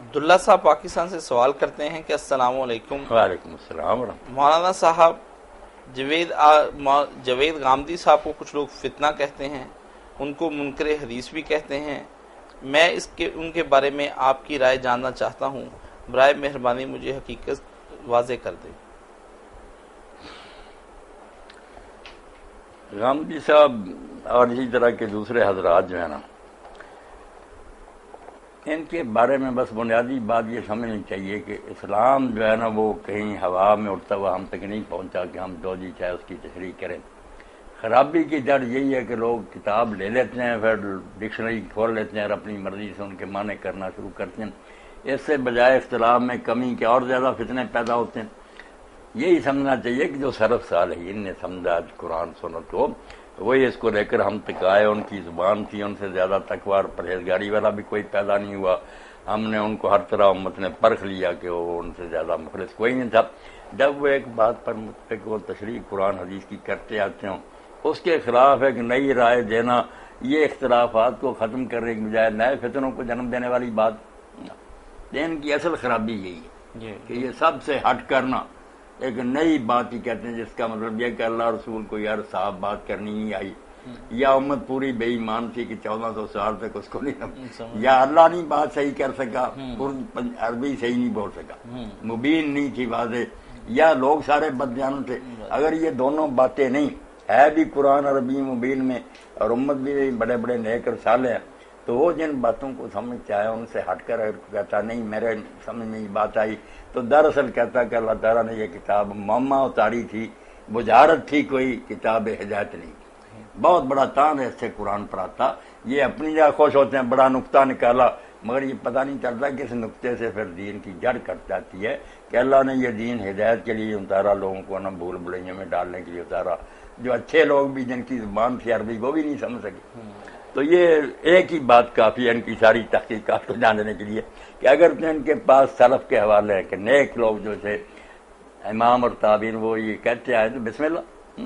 عبداللہ صاحب پاکستان سے سوال کرتے ہیں کہ السلام علیکم۔ وعلیکم السلام ورحمۃ مولانا صاحب، جاوید غامدی صاحب کو کچھ لوگ فتنہ کہتے ہیں، ان کو منکر حدیث بھی کہتے ہیں۔ میں ان کے بارے میں آپ کی رائے جاننا چاہتا ہوں، برائے مہربانی مجھے حقیقت واضح کر دیں۔ غامدی صاحب اور اسی طرح کے دوسرے حضرات جو ہیں نا، ان کے بارے میں بس بنیادی بات یہ سمجھنی چاہیے کہ اسلام جو ہے نا وہ کہیں ہوا میں اڑتا ہوا ہم تک نہیں پہنچا کہ ہم جو جی چاہے اس کی تشریح کریں۔ خرابی کی جڑ یہی ہے کہ لوگ کتاب لے لیتے ہیں، پھر ڈکشنری کھول لیتے ہیں اور اپنی مرضی سے ان کے معنی کرنا شروع کرتے ہیں۔ اس سے بجائے اختلاف میں کمی کے اور زیادہ فتنے پیدا ہوتے ہیں۔ یہی سمجھنا چاہیے کہ جو سلف صالحین نے سمجھا قرآن سنت کو، وہی اس کو لے کر ہم تک آئے، ان کی زبان تھی، ان سے زیادہ تقوی اور پرہیزگاری والا بھی کوئی پیدا نہیں ہوا۔ ہم نے ان کو ہر طرح امت نے پرکھ لیا کہ وہ ان سے زیادہ مخلص کوئی نہیں تھا۔ جب وہ ایک بات پر متفق ہو، تشریح قرآن حدیث کی کرتے آتے ہوں، اس کے خلاف ایک نئی رائے دینا، یہ اختلافات کو ختم کرنے کی بجائے نئے فتنوں کو جنم دینے والی بات، ان کی اصل خرابی یہی ہے کہ یہ سب سے ہٹ کرنا ایک نئی بات ہی کہتے ہیں، جس کا مطلب یہ کہ اللہ رسول کو یار صاف بات کرنی ہی آئی، یا امت پوری بے ایمان تھی کہ 1400 سال تک اس کو نہیں، یا اللہ نہیں بات صحیح کر سکا، عربی صحیح نہیں بول سکا، مبین نہیں تھی واضح، یا لوگ سارے بدجانوں تھے۔ اگر یہ دونوں باتیں نہیں ہے بھی قرآن عربی مبین میں اور امت بھی بڑے بڑے نیک اور صالح ہیں، تو وہ جن باتوں کو سمجھتے آئے ان سے ہٹ کر اگر کہتا نہیں میرے سمجھ میں یہ بات آئی، تو دراصل کہتا کہ اللہ تعالیٰ نے یہ کتاب معمہ اتاری تھی، بجھارت تھی، کوئی کتاب ہدایت نہیں۔ بہت بڑا تان ہے اس سے قرآن پر آتا، یہ اپنی جگہ خوش ہوتے ہیں بڑا نقطہ نکالا، مگر یہ پتہ نہیں چلتا کہ اس نقطے سے پھر دین کی جڑ کٹ جاتی ہے کہ اللہ نے یہ دین ہدایت کے لیے اتارا، لوگوں کو نہ بھول بھلائیوں میں ڈالنے کے لیے اتارا، جو اچھے لوگ بھی جن کی زبان تھی عربی وہ بھی نہیں سمجھ سکے۔ تو یہ ایک ہی بات کافی ہے ان کی ساری تحقیقات کو جاننے کے لیے کہ اگر ان کے پاس سلف کے حوالے ہیں کہ نیک لوگ جو تھے امام اور تابعین وہ یہ کہتے آئے تو بسم اللہ